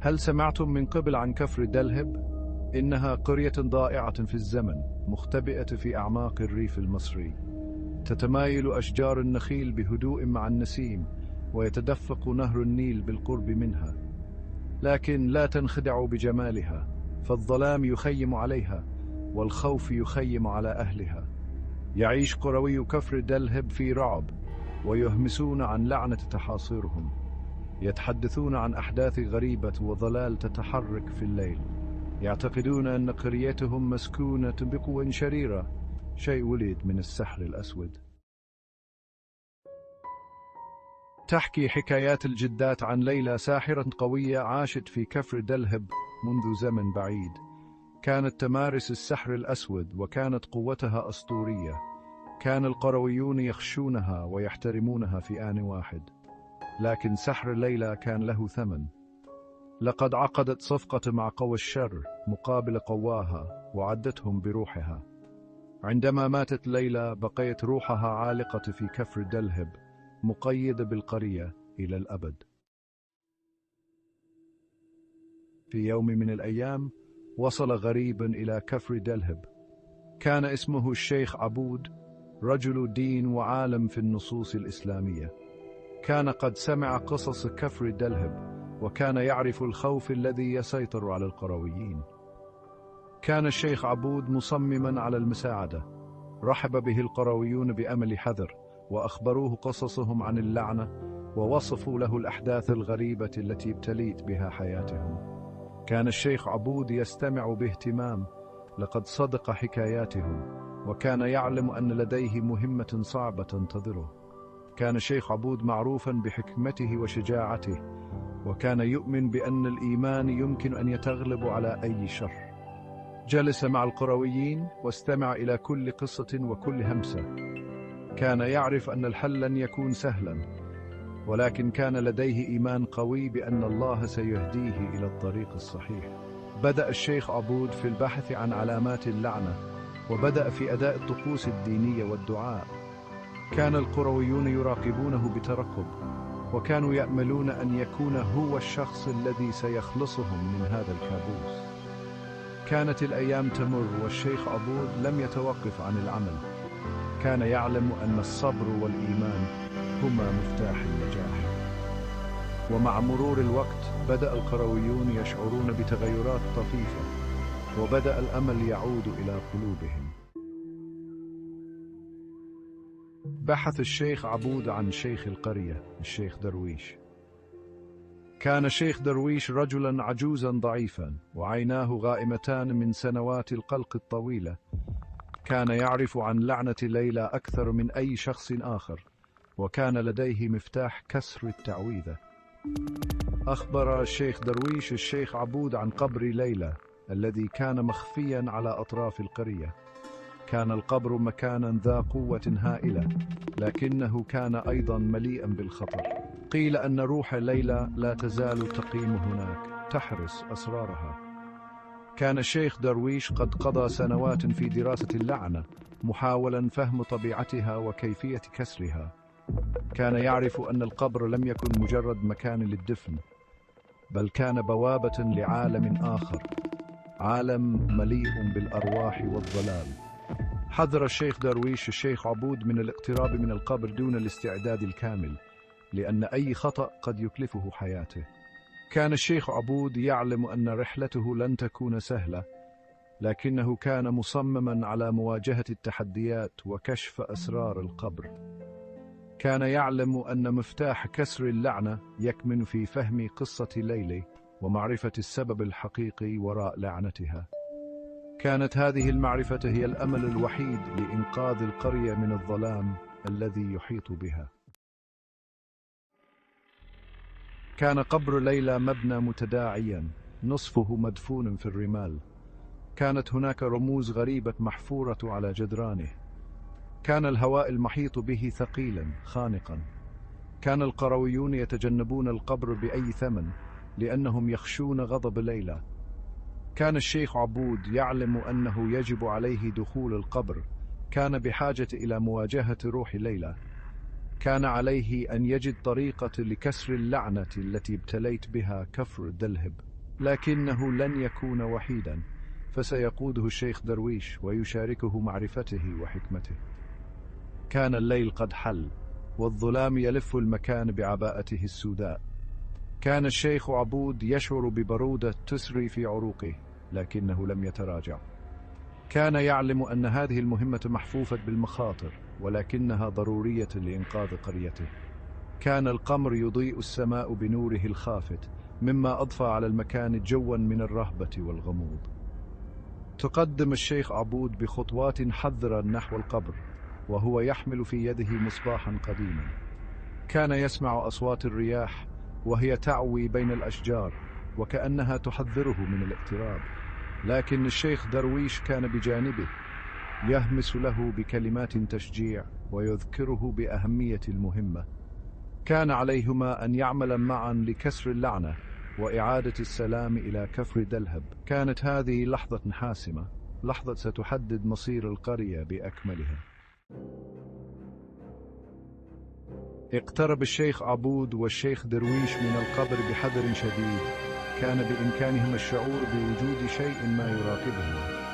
هل سمعتم من قبل عن كفر دلهب؟ إنها قرية ضائعة في الزمن، مختبئة في أعماق الريف المصري. تتمايل أشجار النخيل بهدوء مع النسيم، ويتدفق نهر النيل بالقرب منها. لكن لا تنخدعوا بجمالها، فالظلام يخيم عليها، والخوف يخيم على أهلها. يعيش قروي كفر دلهب في رعب، ويهمسون عن لعنة تحاصرهم. يتحدثون عن أحداث غريبة وظلال تتحرك في الليل. يعتقدون أن قريتهم مسكونة بقوى شريرة، شيء ولد من السحر الأسود. تحكي حكايات الجدات عن ليلى ساحرة قوية عاشت في كفر دلهب منذ زمن بعيد. كانت تمارس السحر الأسود، وكانت قوتها أسطورية. كان القرويون يخشونها ويحترمونها في آن واحد. لكن سحر ليلى كان له ثمن. لقد عقدت صفقة مع قوى الشر مقابل قواها، وعدتهم بروحها. عندما ماتت ليلى بقيت روحها عالقة في كفر دلهب، مقيدة بالقرية إلى الأبد. في يوم من الأيام وصل غريب إلى كفر دلهب. كان اسمه الشيخ عبود، رجل دين وعالم في النصوص الإسلامية. كان قد سمع قصص كفر دلهب، وكان يعرف الخوف الذي يسيطر على القرويين. كان الشيخ عبود مصمما على المساعدة. رحب به القرويون بأمل حذر، وأخبروه قصصهم عن اللعنة، ووصفوا له الأحداث الغريبة التي ابتليت بها حياتهم. كان الشيخ عبود يستمع باهتمام، لقد صدق حكاياتهم، وكان يعلم أن لديه مهمة صعبة تنتظره. كان الشيخ عبود معروفا بحكمته وشجاعته، وكان يؤمن بأن الإيمان يمكن أن يتغلب على أي شر. جلس مع القرويين واستمع إلى كل قصة وكل همسة. كان يعرف أن الحل لن يكون سهلا، ولكن كان لديه إيمان قوي بأن الله سيهديه إلى الطريق الصحيح. بدأ الشيخ عبود في البحث عن علامات اللعنة، وبدأ في أداء الطقوس الدينية والدعاء. كان القرويون يراقبونه بترقب، وكانوا يأملون أن يكون هو الشخص الذي سيخلصهم من هذا الكابوس. كانت الأيام تمر، والشيخ عبود لم يتوقف عن العمل. كان يعلم أن الصبر والإيمان هما مفتاح النجاح. ومع مرور الوقت بدأ القرويون يشعرون بتغيرات طفيفة، وبدأ الأمل يعود إلى قلوبهم. بحث الشيخ عبود عن شيخ القرية، الشيخ درويش. كان الشيخ درويش رجلا عجوزا ضعيفا، وعيناه غائمتان من سنوات القلق الطويلة. كان يعرف عن لعنة ليلى أكثر من أي شخص آخر، وكان لديه مفتاح كسر التعويذة. أخبر الشيخ درويش الشيخ عبود عن قبر ليلى الذي كان مخفيا على أطراف القرية. كان القبر مكانا ذا قوة هائلة، لكنه كان أيضا مليئا بالخطر. قيل أن روح ليلى لا تزال تقيم هناك، تحرس أسرارها. كان الشيخ درويش قد قضى سنوات في دراسة اللعنة، محاولا فهم طبيعتها وكيفية كسرها. كان يعرف أن القبر لم يكن مجرد مكان للدفن، بل كان بوابة لعالم آخر، عالم مليء بالأرواح والضلال. حذر الشيخ درويش الشيخ عبود من الاقتراب من القبر دون الاستعداد الكامل، لأن أي خطأ قد يكلفه حياته. كان الشيخ عبود يعلم أن رحلته لن تكون سهلة، لكنه كان مصمما على مواجهة التحديات وكشف أسرار القبر. كان يعلم أن مفتاح كسر اللعنة يكمن في فهم قصة ليلى ومعرفة السبب الحقيقي وراء لعنتها. كانت هذه المعرفة هي الأمل الوحيد لإنقاذ القرية من الظلام الذي يحيط بها. كان قبر ليلى مبنى متداعيا، نصفه مدفون في الرمال. كانت هناك رموز غريبة محفورة على جدرانه. كان الهواء المحيط به ثقيلا خانقا. كان القرويون يتجنبون القبر بأي ثمن، لأنهم يخشون غضب ليلى. كان الشيخ عبود يعلم أنه يجب عليه دخول القبر. كان بحاجة إلى مواجهة روح ليلى. كان عليه أن يجد طريقة لكسر اللعنة التي ابتليت بها كفر دلهب، لكنه لن يكون وحيدا، فسيقوده الشيخ درويش ويشاركه معرفته وحكمته. كان الليل قد حل، والظلام يلف المكان بعباءته السوداء. كان الشيخ عبود يشعر ببرودة تسري في عروقه، لكنه لم يتراجع. كان يعلم أن هذه المهمة محفوفة بالمخاطر، ولكنها ضرورية لإنقاذ قريته. كان القمر يضيء السماء بنوره الخافت، مما أضفى على المكان جوا من الرهبة والغموض. تقدم الشيخ عبود بخطوات حذرة نحو القبر، وهو يحمل في يده مصباحا قديما. كان يسمع أصوات الرياح وهي تعوي بين الأشجار، وكأنها تحذره من الاقتراب، لكن الشيخ درويش كان بجانبه، يهمس له بكلمات تشجيع ويذكره بأهمية المهمة. كان عليهما أن يعملا معا لكسر اللعنة وإعادة السلام إلى كفر دلهب. كانت هذه لحظة حاسمة، لحظة ستحدد مصير القرية بأكملها. اقترب الشيخ عبود والشيخ درويش من القبر بحذر شديد. كان بإمكانهما الشعور بوجود شيء ما يراقبهما.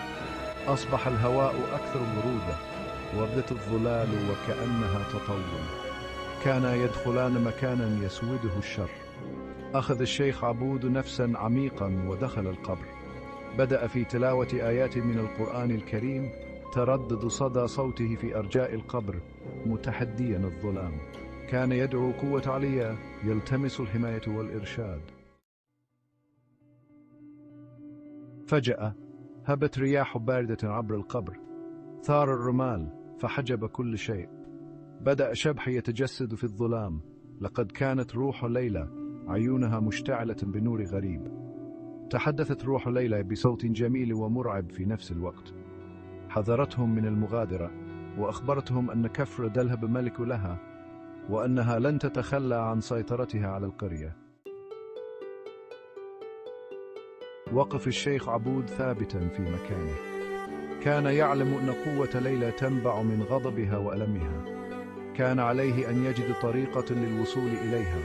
أصبح الهواء أكثر برودة، وردت الظلال وكأنها تطول. كانا يدخلان مكانا يسوده الشر. أخذ الشيخ عبود نفسا عميقا ودخل القبر. بدأ في تلاوة آيات من القرآن الكريم، تردد صدى صوته في أرجاء القبر متحديا الظلام. كان يدعو قوة عليا، يلتمس الحماية والإرشاد. فجأة هبت رياح باردة عبر القبر، ثار الرمال فحجب كل شيء. بدأ شبح يتجسد في الظلام. لقد كانت روح ليلى، عيونها مشتعلة بنور غريب. تحدثت روح ليلى بصوت جميل ومرعب في نفس الوقت. حذرتهم من المغادرة، وأخبرتهم أن كفر دلهب ملك لها، وأنها لن تتخلى عن سيطرتها على القرية. وقف الشيخ عبود ثابتا في مكانه. كان يعلم أن قوة ليلى تنبع من غضبها وألمها. كان عليه أن يجد طريقة للوصول إليها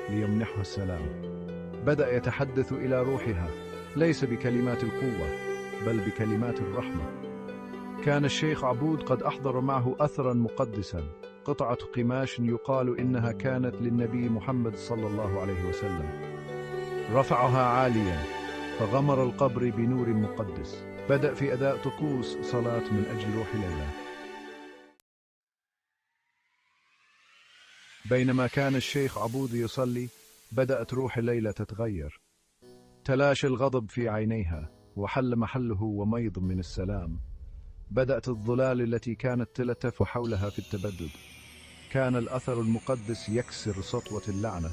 ليمنحها السلام. بدأ يتحدث إلى روحها، ليس بكلمات القوة بل بكلمات الرحمة. كان الشيخ عبود قد أحضر معه أثرا مقدسا، قطعة قماش يقال إنها كانت للنبي محمد صلى الله عليه وسلم. رفعها عاليا فغمر القبر بنور مقدس. بدأ في أداء طقوس صلاة من أجل روح ليلى. بينما كان الشيخ عبود يصلي، بدأت روح ليلى تتغير. تلاشى الغضب في عينيها، وحل محله وميض من السلام. بدأت الظلال التي كانت تلتف حولها في التبدد. كان الأثر المقدس يكسر سطوة اللعنة،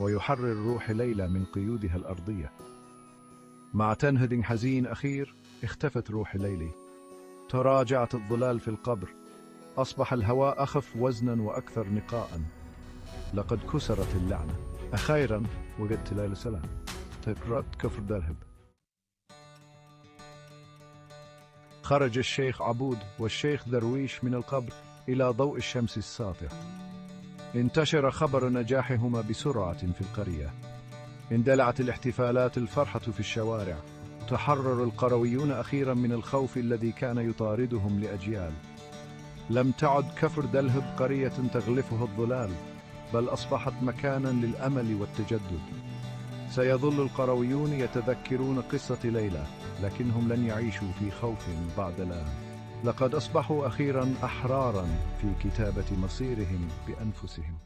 ويحرر روح ليلى من قيودها الأرضية. مع تنهد حزين أخير، اختفت روح ليلى. تراجعت الظلال في القبر. أصبح الهواء أخف وزنا وأكثر نقاء. لقد كسرت اللعنة. أخيرا وجدت ليلى سلام. تكررت كفر دلهب. خرج الشيخ عبود والشيخ درويش من القبر إلى ضوء الشمس الساطع. انتشر خبر نجاحهما بسرعة في القرية. اندلعت الاحتفالات، الفرحة في الشوارع. تحرر القرويون أخيرا من الخوف الذي كان يطاردهم لأجيال. لم تعد كفر دلهب قرية تغلفها الظلال، بل أصبحت مكانا للأمل والتجدد. سيظل القرويون يتذكرون قصة ليلى، لكنهم لن يعيشوا في خوف بعد الآن. لقد أصبحوا أخيرا أحرارا في كتابة مصيرهم بأنفسهم.